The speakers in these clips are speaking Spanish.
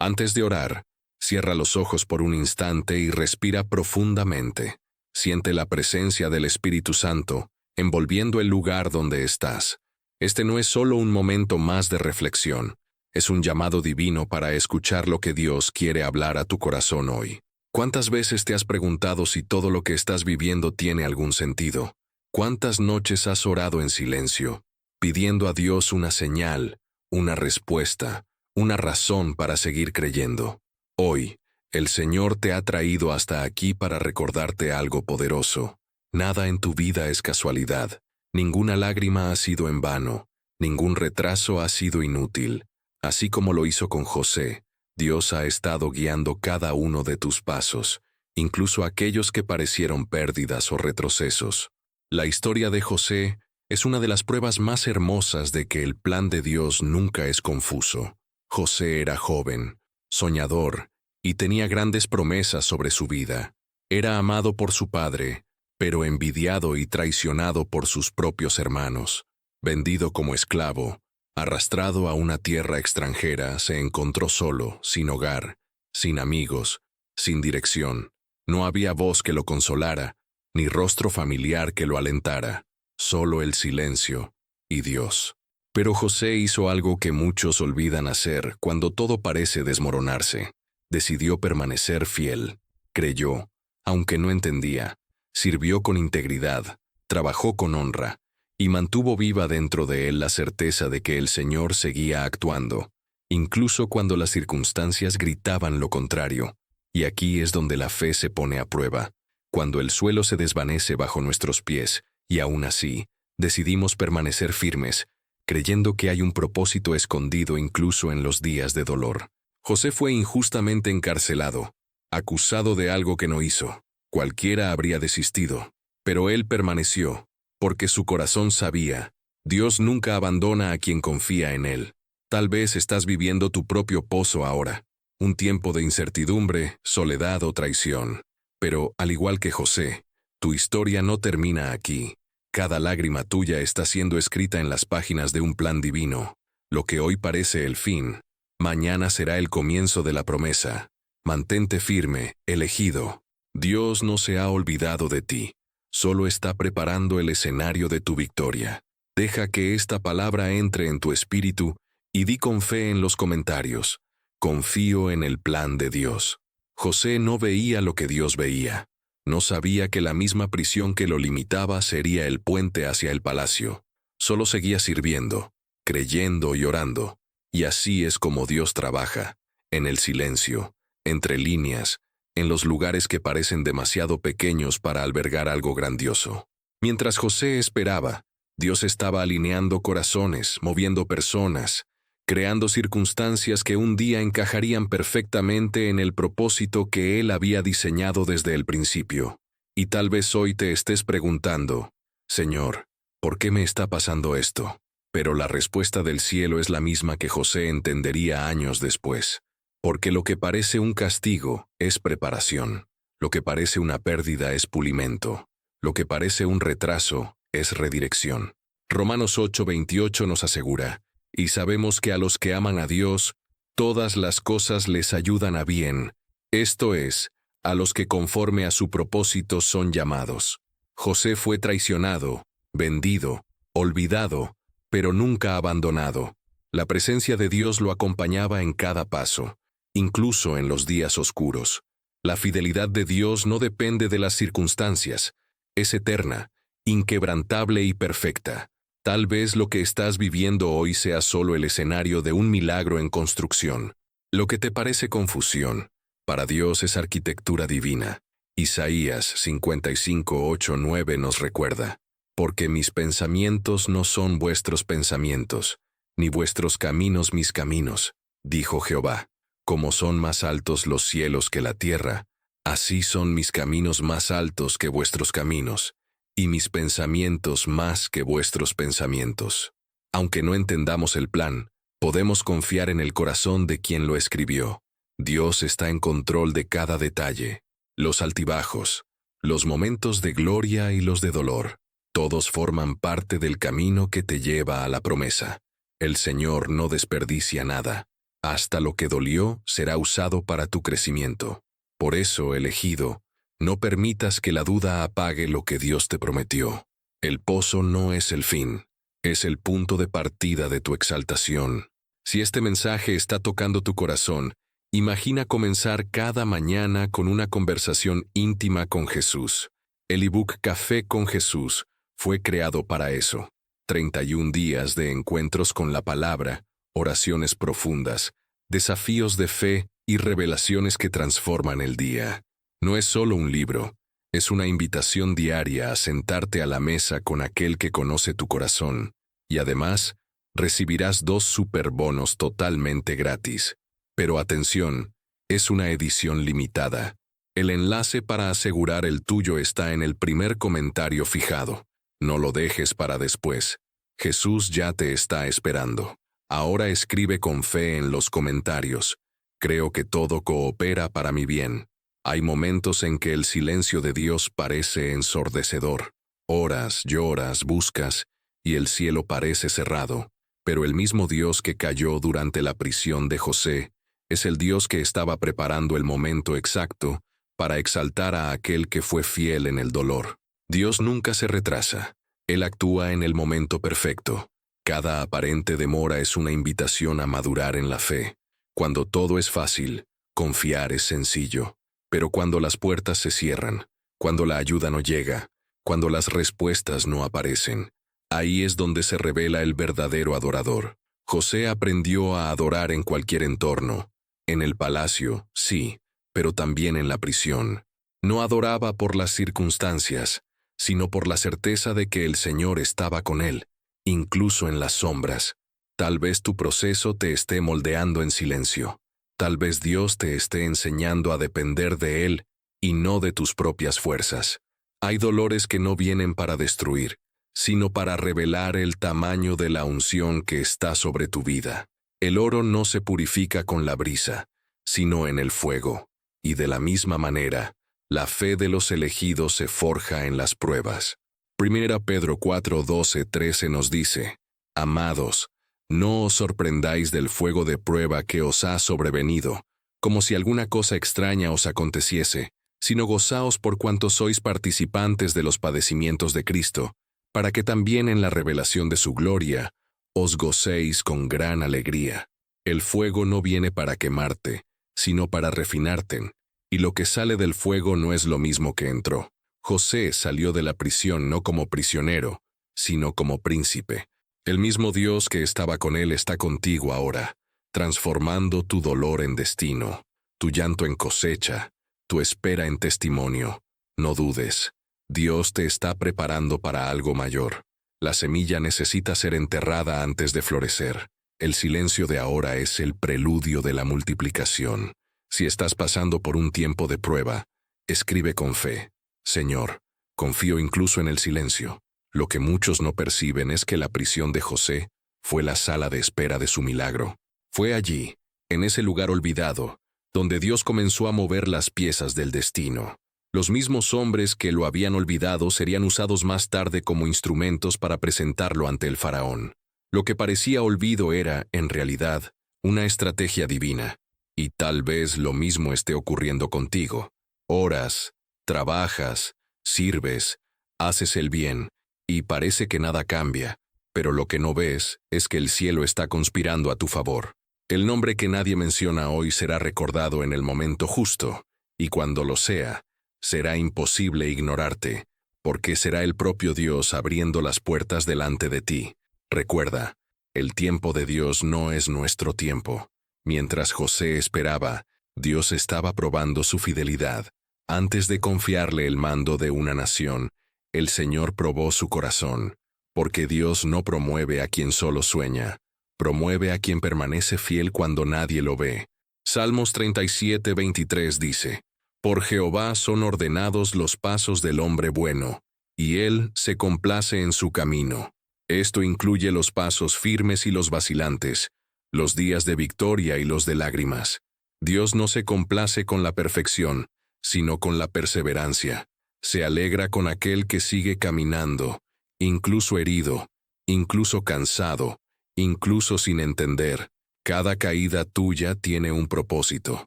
Antes de orar, cierra los ojos por un instante y respira profundamente. Siente la presencia del Espíritu Santo envolviendo el lugar donde estás. Este no es solo un momento más de reflexión, es un llamado divino para escuchar lo que Dios quiere hablar a tu corazón hoy. ¿Cuántas veces te has preguntado si todo lo que estás viviendo tiene algún sentido? ¿Cuántas noches has orado en silencio, pidiendo a Dios una señal, una respuesta, una razón para seguir creyendo? Hoy, el Señor te ha traído hasta aquí para recordarte algo poderoso. Nada en tu vida es casualidad, ninguna lágrima ha sido en vano, ningún retraso ha sido inútil. Así como lo hizo con José, Dios ha estado guiando cada uno de tus pasos, incluso aquellos que parecieron pérdidas o retrocesos. La historia de José es una de las pruebas más hermosas de que el plan de Dios nunca es confuso. José era joven, soñador, y tenía grandes promesas sobre su vida. Era amado por su padre, pero envidiado y traicionado por sus propios hermanos. Vendido como esclavo, arrastrado a una tierra extranjera, se encontró solo, sin hogar, sin amigos, sin dirección. No había voz que lo consolara, ni rostro familiar que lo alentara, solo el silencio y Dios. Pero José hizo algo que muchos olvidan hacer cuando todo parece desmoronarse. Decidió permanecer fiel, creyó, aunque no entendía, sirvió con integridad, trabajó con honra, y mantuvo viva dentro de él la certeza de que el Señor seguía actuando, incluso cuando las circunstancias gritaban lo contrario. Y aquí es donde la fe se pone a prueba, cuando el suelo se desvanece bajo nuestros pies, y aún así, decidimos permanecer firmes, creyendo que hay un propósito escondido incluso en los días de dolor. José fue injustamente encarcelado, acusado de algo que no hizo. Cualquiera habría desistido, pero él permaneció, porque su corazón sabía, Dios nunca abandona a quien confía en él. Tal vez estás viviendo tu propio pozo ahora, un tiempo de incertidumbre, soledad o traición. Pero, al igual que José, tu historia no termina aquí. Cada lágrima tuya está siendo escrita en las páginas de un plan divino. Lo que hoy parece el fin, mañana será el comienzo de la promesa. Mantente firme, elegido. Dios no se ha olvidado de ti, solo está preparando el escenario de tu victoria. Deja que esta palabra entre en tu espíritu y di con fe en los comentarios: confío en el plan de Dios. José no veía lo que Dios veía. No sabía que la misma prisión que lo limitaba sería el puente hacia el palacio. Solo seguía sirviendo, creyendo y orando. Y así es como Dios trabaja, en el silencio, entre líneas, en los lugares que parecen demasiado pequeños para albergar algo grandioso. Mientras José esperaba, Dios estaba alineando corazones, moviendo personas, creando circunstancias que un día encajarían perfectamente en el propósito que Él había diseñado desde el principio. Y tal vez hoy te estés preguntando: Señor, ¿por qué me está pasando esto? Pero la respuesta del cielo es la misma que José entendería años después. Porque lo que parece un castigo es preparación, lo que parece una pérdida es pulimento, lo que parece un retraso es redirección. Romanos 8:28 nos asegura: y sabemos que a los que aman a Dios, todas las cosas les ayudan a bien, esto es, a los que conforme a su propósito son llamados. José fue traicionado, vendido, olvidado, pero nunca abandonado. La presencia de Dios lo acompañaba en cada paso, incluso en los días oscuros. La fidelidad de Dios no depende de las circunstancias, es eterna, inquebrantable y perfecta. Tal vez lo que estás viviendo hoy sea solo el escenario de un milagro en construcción. Lo que te parece confusión, para Dios es arquitectura divina. Isaías 55:8-9 nos recuerda: porque mis pensamientos no son vuestros pensamientos, ni vuestros caminos mis caminos, dijo Jehová. Como son más altos los cielos que la tierra, así son mis caminos más altos que vuestros caminos, y mis pensamientos más que vuestros pensamientos. Aunque no entendamos el plan, podemos confiar en el corazón de quien lo escribió. Dios está en control de cada detalle. Los altibajos, los momentos de gloria y los de dolor, todos forman parte del camino que te lleva a la promesa. El Señor no desperdicia nada. Hasta lo que dolió será usado para tu crecimiento. Por eso, elegido, no permitas que la duda apague lo que Dios te prometió. El pozo no es el fin, es el punto de partida de tu exaltación. Si este mensaje está tocando tu corazón, imagina comenzar cada mañana con una conversación íntima con Jesús. El ebook Café con Jesús fue creado para eso. 31 días de encuentros con la palabra, oraciones profundas, desafíos de fe y revelaciones que transforman el día. No es solo un libro, es una invitación diaria a sentarte a la mesa con aquel que conoce tu corazón, y además, recibirás 2 superbonos totalmente gratis. Pero atención, es una edición limitada. El enlace para asegurar el tuyo está en el primer comentario fijado. No lo dejes para después. Jesús ya te está esperando. Ahora escribe con fe en los comentarios. Creo que todo coopera para mi bien. Hay momentos en que el silencio de Dios parece ensordecedor. Oras, lloras, buscas, y el cielo parece cerrado. Pero el mismo Dios que cayó durante la prisión de José es el Dios que estaba preparando el momento exacto para exaltar a aquel que fue fiel en el dolor. Dios nunca se retrasa. Él actúa en el momento perfecto. Cada aparente demora es una invitación a madurar en la fe. Cuando todo es fácil, confiar es sencillo. Pero cuando las puertas se cierran, cuando la ayuda no llega, cuando las respuestas no aparecen, ahí es donde se revela el verdadero adorador. José aprendió a adorar en cualquier entorno. En el palacio, sí, pero también en la prisión. No adoraba por las circunstancias, sino por la certeza de que el Señor estaba con él, incluso en las sombras. Tal vez tu proceso te esté moldeando en silencio. Tal vez Dios te esté enseñando a depender de Él y no de tus propias fuerzas. Hay dolores que no vienen para destruir, sino para revelar el tamaño de la unción que está sobre tu vida. El oro no se purifica con la brisa, sino en el fuego. Y de la misma manera, la fe de los elegidos se forja en las pruebas. 1 Pedro 4, 12, 13 nos dice: Amados, no os sorprendáis del fuego de prueba que os ha sobrevenido, como si alguna cosa extraña os aconteciese, sino gozaos por cuanto sois participantes de los padecimientos de Cristo, para que también en la revelación de su gloria os gocéis con gran alegría. El fuego no viene para quemarte, sino para refinarte, y lo que sale del fuego no es lo mismo que entró. José salió de la prisión no como prisionero, sino como príncipe. El mismo Dios que estaba con él está contigo ahora, transformando tu dolor en destino, tu llanto en cosecha, tu espera en testimonio. No dudes, Dios te está preparando para algo mayor. La semilla necesita ser enterrada antes de florecer. El silencio de ahora es el preludio de la multiplicación. Si estás pasando por un tiempo de prueba, escribe con fe: Señor, confío incluso en el silencio. Lo que muchos no perciben es que la prisión de José fue la sala de espera de su milagro. Fue allí, en ese lugar olvidado, donde Dios comenzó a mover las piezas del destino. Los mismos hombres que lo habían olvidado serían usados más tarde como instrumentos para presentarlo ante el faraón. Lo que parecía olvido era, en realidad, una estrategia divina. Y tal vez lo mismo esté ocurriendo contigo. Oras, trabajas, sirves, haces el bien, y parece que nada cambia, pero lo que no ves es que el cielo está conspirando a tu favor. El nombre que nadie menciona hoy será recordado en el momento justo, y cuando lo sea, será imposible ignorarte, porque será el propio Dios abriendo las puertas delante de ti. Recuerda, el tiempo de Dios no es nuestro tiempo. Mientras José esperaba, Dios estaba probando su fidelidad. Antes de confiarle el mando de una nación, el Señor probó su corazón, porque Dios no promueve a quien solo sueña, promueve a quien permanece fiel cuando nadie lo ve. Salmos 37, 23 dice: Por Jehová son ordenados los pasos del hombre bueno, y él se complace en su camino. Esto incluye los pasos firmes y los vacilantes, los días de victoria y los de lágrimas. Dios no se complace con la perfección, sino con la perseverancia. Se alegra con aquel que sigue caminando, incluso herido, incluso cansado, incluso sin entender. Cada caída tuya tiene un propósito.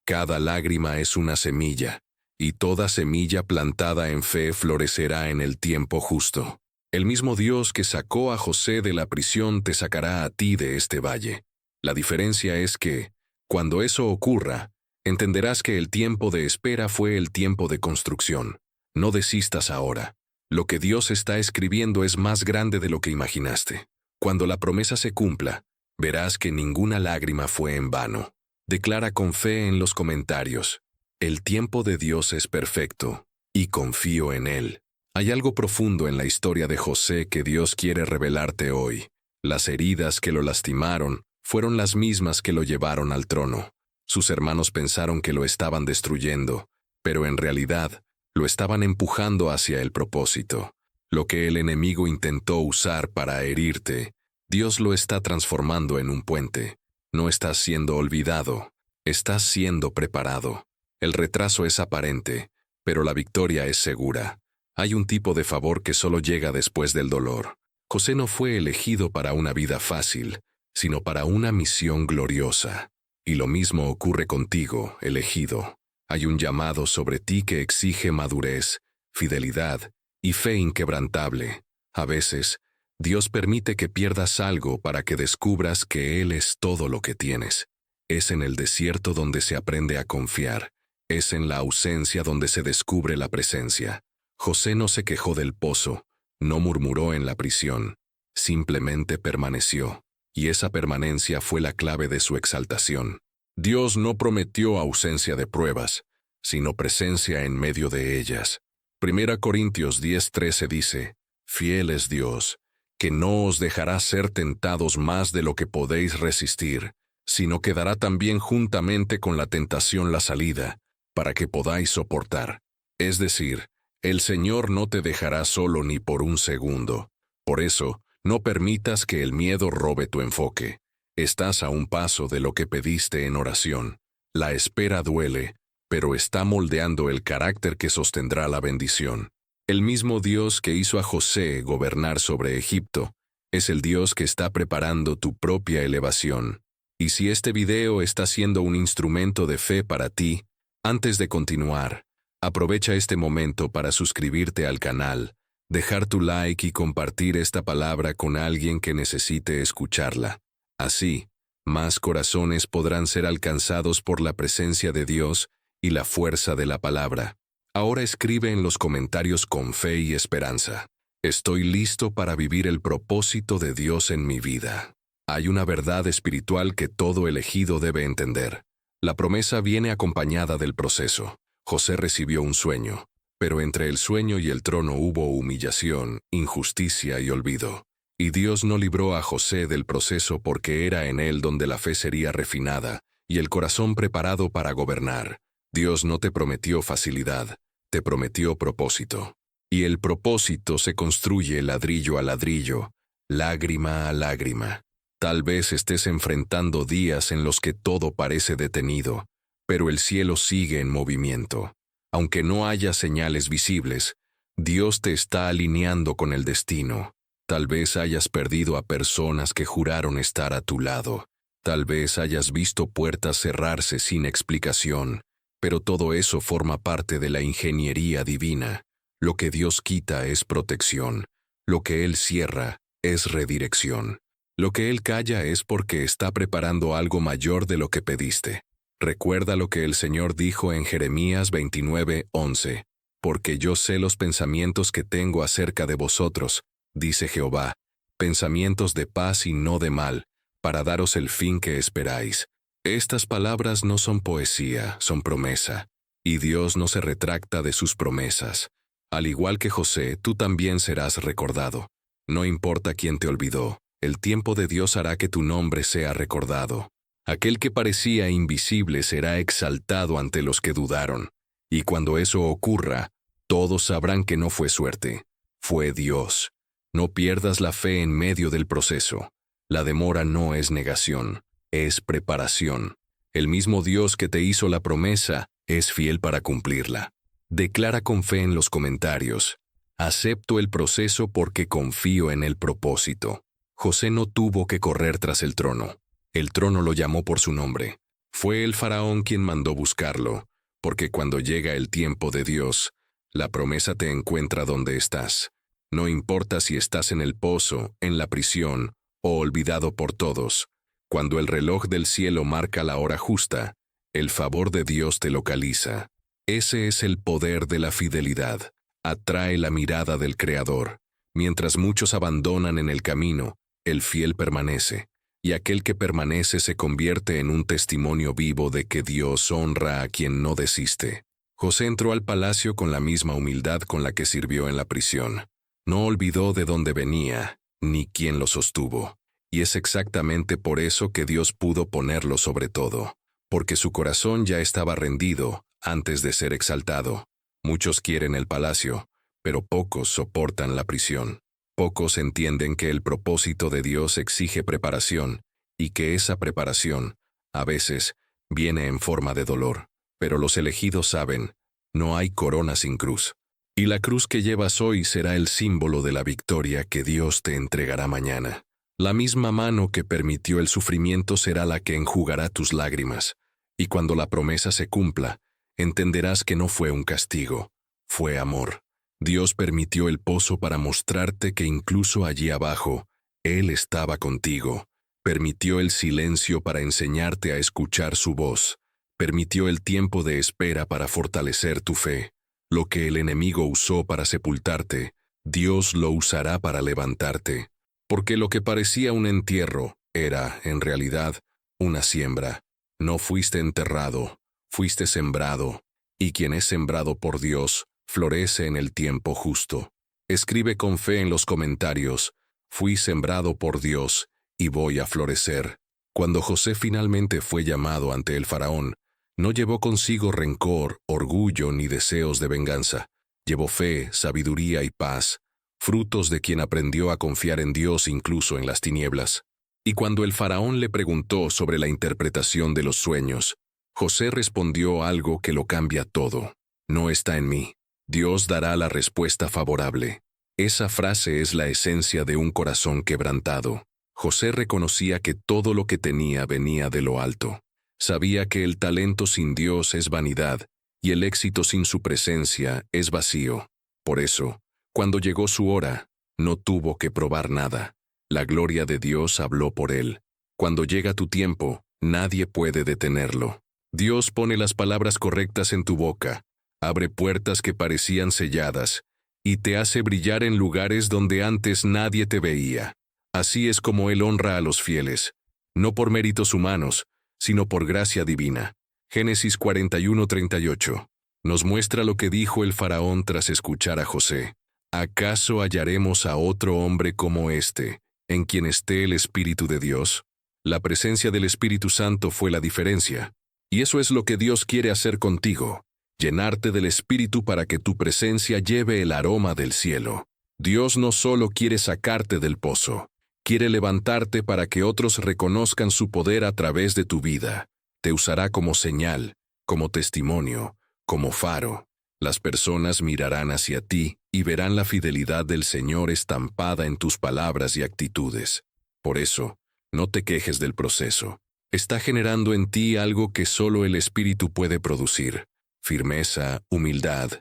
Cada lágrima es una semilla, y toda semilla plantada en fe florecerá en el tiempo justo. El mismo Dios que sacó a José de la prisión te sacará a ti de este valle. La diferencia es que, cuando eso ocurra, entenderás que el tiempo de espera fue el tiempo de construcción. No desistas ahora. Lo que Dios está escribiendo es más grande de lo que imaginaste. Cuando la promesa se cumpla, verás que ninguna lágrima fue en vano. Declara con fe en los comentarios: el tiempo de Dios es perfecto, y confío en Él. Hay algo profundo en la historia de José que Dios quiere revelarte hoy. Las heridas que lo lastimaron fueron las mismas que lo llevaron al trono. Sus hermanos pensaron que lo estaban destruyendo, pero en realidad lo estaban empujando hacia el propósito. Lo que el enemigo intentó usar para herirte, Dios lo está transformando en un puente. No estás siendo olvidado, estás siendo preparado. El retraso es aparente, pero la victoria es segura. Hay un tipo de favor que solo llega después del dolor. José no fue elegido para una vida fácil, sino para una misión gloriosa. Y lo mismo ocurre contigo, elegido. Hay un llamado sobre ti que exige madurez, fidelidad y fe inquebrantable. A veces, Dios permite que pierdas algo para que descubras que Él es todo lo que tienes. Es en el desierto donde se aprende a confiar. Es en la ausencia donde se descubre la presencia. José no se quejó del pozo, no murmuró en la prisión, simplemente permaneció, y esa permanencia fue la clave de su exaltación. Dios no prometió ausencia de pruebas, sino presencia en medio de ellas. 1 Corintios 10:13 dice: fiel es Dios, que no os dejará ser tentados más de lo que podéis resistir, sino que dará también juntamente con la tentación la salida, para que podáis soportar. Es decir, el Señor no te dejará solo ni por un segundo. Por eso, no permitas que el miedo robe tu enfoque. Estás a un paso de lo que pediste en oración. La espera duele, pero está moldeando el carácter que sostendrá la bendición. El mismo Dios que hizo a José gobernar sobre Egipto, es el Dios que está preparando tu propia elevación. Y si este video está siendo un instrumento de fe para ti, antes de continuar, aprovecha este momento para suscribirte al canal, dejar tu like y compartir esta palabra con alguien que necesite escucharla. Así, más corazones podrán ser alcanzados por la presencia de Dios y la fuerza de la palabra. Ahora escribe en los comentarios con fe y esperanza: estoy listo para vivir el propósito de Dios en mi vida. Hay una verdad espiritual que todo elegido debe entender. La promesa viene acompañada del proceso. José recibió un sueño, pero entre el sueño y el trono hubo humillación, injusticia y olvido. Y Dios no libró a José del proceso porque era en él donde la fe sería refinada y el corazón preparado para gobernar. Dios no te prometió facilidad, te prometió propósito. Y el propósito se construye ladrillo a ladrillo, lágrima a lágrima. Tal vez estés enfrentando días en los que todo parece detenido, pero el cielo sigue en movimiento. Aunque no haya señales visibles, Dios te está alineando con el destino. Tal vez hayas perdido a personas que juraron estar a tu lado. Tal vez hayas visto puertas cerrarse sin explicación, pero todo eso forma parte de la ingeniería divina. Lo que Dios quita es protección. Lo que Él cierra es redirección. Lo que Él calla es porque está preparando algo mayor de lo que pediste. Recuerda lo que el Señor dijo en Jeremías 29:11. Porque yo sé los pensamientos que tengo acerca de vosotros, dice Jehová, pensamientos de paz y no de mal, para daros el fin que esperáis. Estas palabras no son poesía, son promesa. Y Dios no se retracta de sus promesas. Al igual que José, tú también serás recordado. No importa quién te olvidó, el tiempo de Dios hará que tu nombre sea recordado. Aquel que parecía invisible será exaltado ante los que dudaron. Y cuando eso ocurra, todos sabrán que no fue suerte, fue Dios. No pierdas la fe en medio del proceso. La demora no es negación, es preparación. El mismo Dios que te hizo la promesa es fiel para cumplirla. Declara con fe en los comentarios: acepto el proceso porque confío en el propósito. José no tuvo que correr tras el trono. El trono lo llamó por su nombre. Fue el faraón quien mandó buscarlo, porque cuando llega el tiempo de Dios, la promesa te encuentra donde estás. No importa si estás en el pozo, en la prisión, o olvidado por todos. Cuando el reloj del cielo marca la hora justa, el favor de Dios te localiza. Ese es el poder de la fidelidad. Atrae la mirada del Creador. Mientras muchos abandonan en el camino, el fiel permanece, y aquel que permanece se convierte en un testimonio vivo de que Dios honra a quien no desiste. José entró al palacio con la misma humildad con la que sirvió en la prisión. No olvidó de dónde venía, ni quién lo sostuvo. Y es exactamente por eso que Dios pudo ponerlo sobre todo, porque su corazón ya estaba rendido antes de ser exaltado. Muchos quieren el palacio, pero pocos soportan la prisión. Pocos entienden que el propósito de Dios exige preparación, y que esa preparación, a veces, viene en forma de dolor. Pero los elegidos saben, no hay corona sin cruz. Y la cruz que llevas hoy será el símbolo de la victoria que Dios te entregará mañana. La misma mano que permitió el sufrimiento será la que enjugará tus lágrimas. Y cuando la promesa se cumpla, entenderás que no fue un castigo, fue amor. Dios permitió el pozo para mostrarte que incluso allí abajo, Él estaba contigo. Permitió el silencio para enseñarte a escuchar su voz. Permitió el tiempo de espera para fortalecer tu fe. Lo que el enemigo usó para sepultarte, Dios lo usará para levantarte. Porque lo que parecía un entierro era, en realidad, una siembra. No fuiste enterrado, fuiste sembrado, y quien es sembrado por Dios, florece en el tiempo justo. Escribe con fe en los comentarios, fui sembrado por Dios, y voy a florecer. Cuando José finalmente fue llamado ante el faraón, no llevó consigo rencor, orgullo ni deseos de venganza. Llevó fe, sabiduría y paz, frutos de quien aprendió a confiar en Dios incluso en las tinieblas. Y cuando el faraón le preguntó sobre la interpretación de los sueños, José respondió algo que lo cambia todo. No está en mí. Dios dará la respuesta favorable. Esa frase es la esencia de un corazón quebrantado. José reconocía que todo lo que tenía venía de lo alto. Sabía que el talento sin Dios es vanidad, y el éxito sin su presencia es vacío. Por eso, cuando llegó su hora, no tuvo que probar nada. La gloria de Dios habló por él. Cuando llega tu tiempo, nadie puede detenerlo. Dios pone las palabras correctas en tu boca, abre puertas que parecían selladas, y te hace brillar en lugares donde antes nadie te veía. Así es como Él honra a los fieles, no por méritos humanos, sino por gracia divina. Génesis 41:38 nos muestra lo que dijo el faraón tras escuchar a José. ¿Acaso hallaremos a otro hombre como este, en quien esté el Espíritu de Dios? La presencia del Espíritu Santo fue la diferencia. Y eso es lo que Dios quiere hacer contigo, llenarte del Espíritu para que tu presencia lleve el aroma del cielo. Dios no solo quiere sacarte del pozo, quiere levantarte para que otros reconozcan su poder a través de tu vida. Te usará como señal, como testimonio, como faro. Las personas mirarán hacia ti y verán la fidelidad del Señor estampada en tus palabras y actitudes. Por eso, no te quejes del proceso. Está generando en ti algo que solo el Espíritu puede producir: firmeza, humildad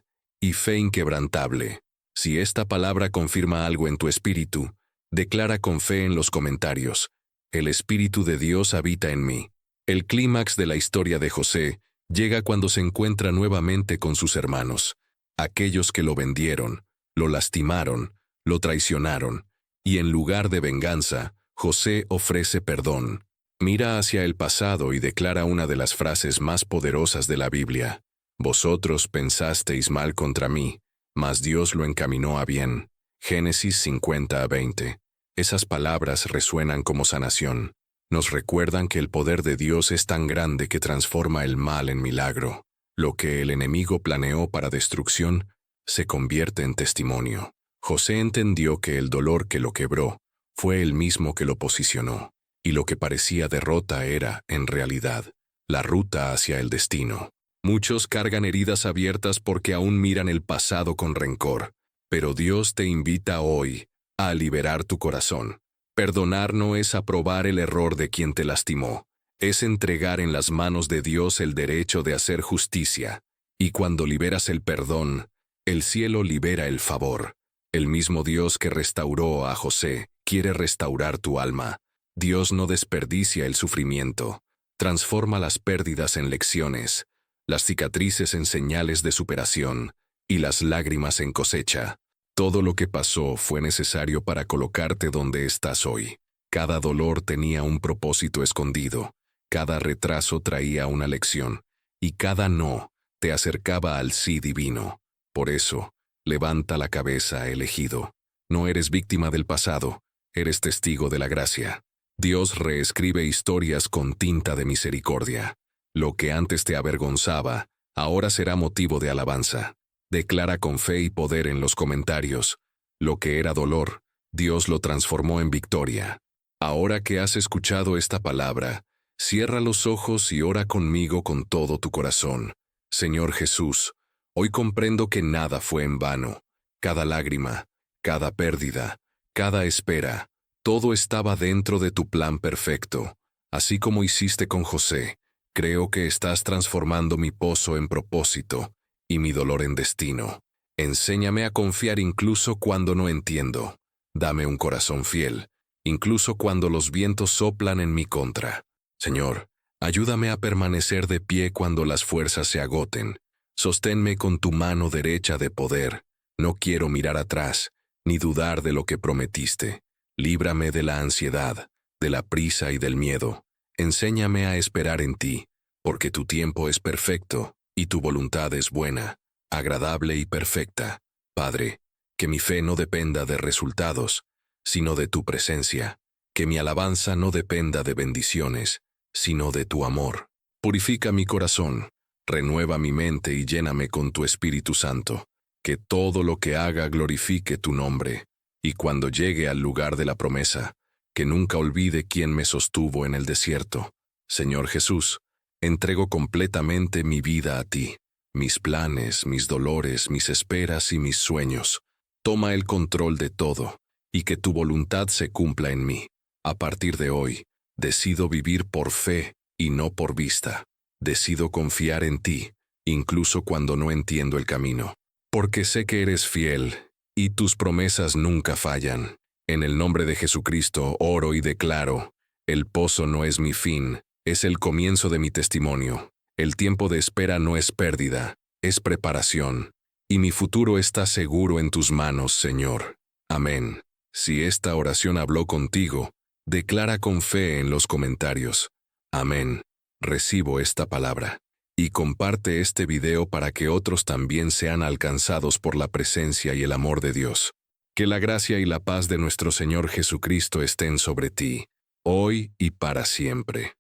y fe inquebrantable. Si esta palabra confirma algo en tu espíritu, declara con fe en los comentarios: el Espíritu de Dios habita en mí. El clímax de la historia de José llega cuando se encuentra nuevamente con sus hermanos, aquellos que lo vendieron, lo lastimaron, lo traicionaron, y en lugar de venganza, José ofrece perdón. Mira hacia el pasado y declara una de las frases más poderosas de la Biblia: vosotros pensasteis mal contra mí, mas Dios lo encaminó a bien. Génesis 50:20. Esas palabras resuenan como sanación. Nos recuerdan que el poder de Dios es tan grande que transforma el mal en milagro. Lo que el enemigo planeó para destrucción se convierte en testimonio. José entendió que el dolor que lo quebró fue el mismo que lo posicionó, y lo que parecía derrota era, en realidad, la ruta hacia el destino. Muchos cargan heridas abiertas porque aún miran el pasado con rencor, pero Dios te invita hoy a liberar tu corazón. Perdonar no es aprobar el error de quien te lastimó, es entregar en las manos de Dios el derecho de hacer justicia. Y cuando liberas el perdón, el cielo libera el favor. El mismo Dios que restauró a José quiere restaurar tu alma. Dios no desperdicia el sufrimiento. Transforma las pérdidas en lecciones, las cicatrices en señales de superación y las lágrimas en cosecha. Todo lo que pasó fue necesario para colocarte donde estás hoy. Cada dolor tenía un propósito escondido, cada retraso traía una lección, y cada no te acercaba al sí divino. Por eso, levanta la cabeza, elegido. No eres víctima del pasado, eres testigo de la gracia. Dios reescribe historias con tinta de misericordia. Lo que antes te avergonzaba, ahora será motivo de alabanza. Declara con fe y poder en los comentarios. Lo que era dolor, Dios lo transformó en victoria. Ahora que has escuchado esta palabra, cierra los ojos y ora conmigo con todo tu corazón. Señor Jesús, hoy comprendo que nada fue en vano. Cada lágrima, cada pérdida, cada espera, todo estaba dentro de tu plan perfecto. Así como hiciste con José, creo que estás transformando mi pozo en propósito y mi dolor en destino. Enséñame a confiar incluso cuando no entiendo. Dame un corazón fiel, incluso cuando los vientos soplan en mi contra. Señor, ayúdame a permanecer de pie cuando las fuerzas se agoten. Sosténme con tu mano derecha de poder. No quiero mirar atrás, ni dudar de lo que prometiste. Líbrame de la ansiedad, de la prisa y del miedo. Enséñame a esperar en ti, porque tu tiempo es perfecto y tu voluntad es buena, agradable y perfecta. Padre, que mi fe no dependa de resultados, sino de tu presencia. Que mi alabanza no dependa de bendiciones, sino de tu amor. Purifica mi corazón, renueva mi mente y lléname con tu Espíritu Santo. Que todo lo que haga glorifique tu nombre. Y cuando llegue al lugar de la promesa, que nunca olvide quién me sostuvo en el desierto. Señor Jesús, entrego completamente mi vida a ti, mis planes, mis dolores, mis esperas y mis sueños. Toma el control de todo, y que tu voluntad se cumpla en mí. A partir de hoy, decido vivir por fe y no por vista. Decido confiar en ti, incluso cuando no entiendo el camino. Porque sé que eres fiel, y tus promesas nunca fallan. En el nombre de Jesucristo oro y declaro, el pozo no es mi fin, es el comienzo de mi testimonio. El tiempo de espera no es pérdida, es preparación. Y mi futuro está seguro en tus manos, Señor. Amén. Si esta oración habló contigo, declara con fe en los comentarios. Amén. Recibo esta palabra. Y comparte este video para que otros también sean alcanzados por la presencia y el amor de Dios. Que la gracia y la paz de nuestro Señor Jesucristo estén sobre ti, hoy y para siempre.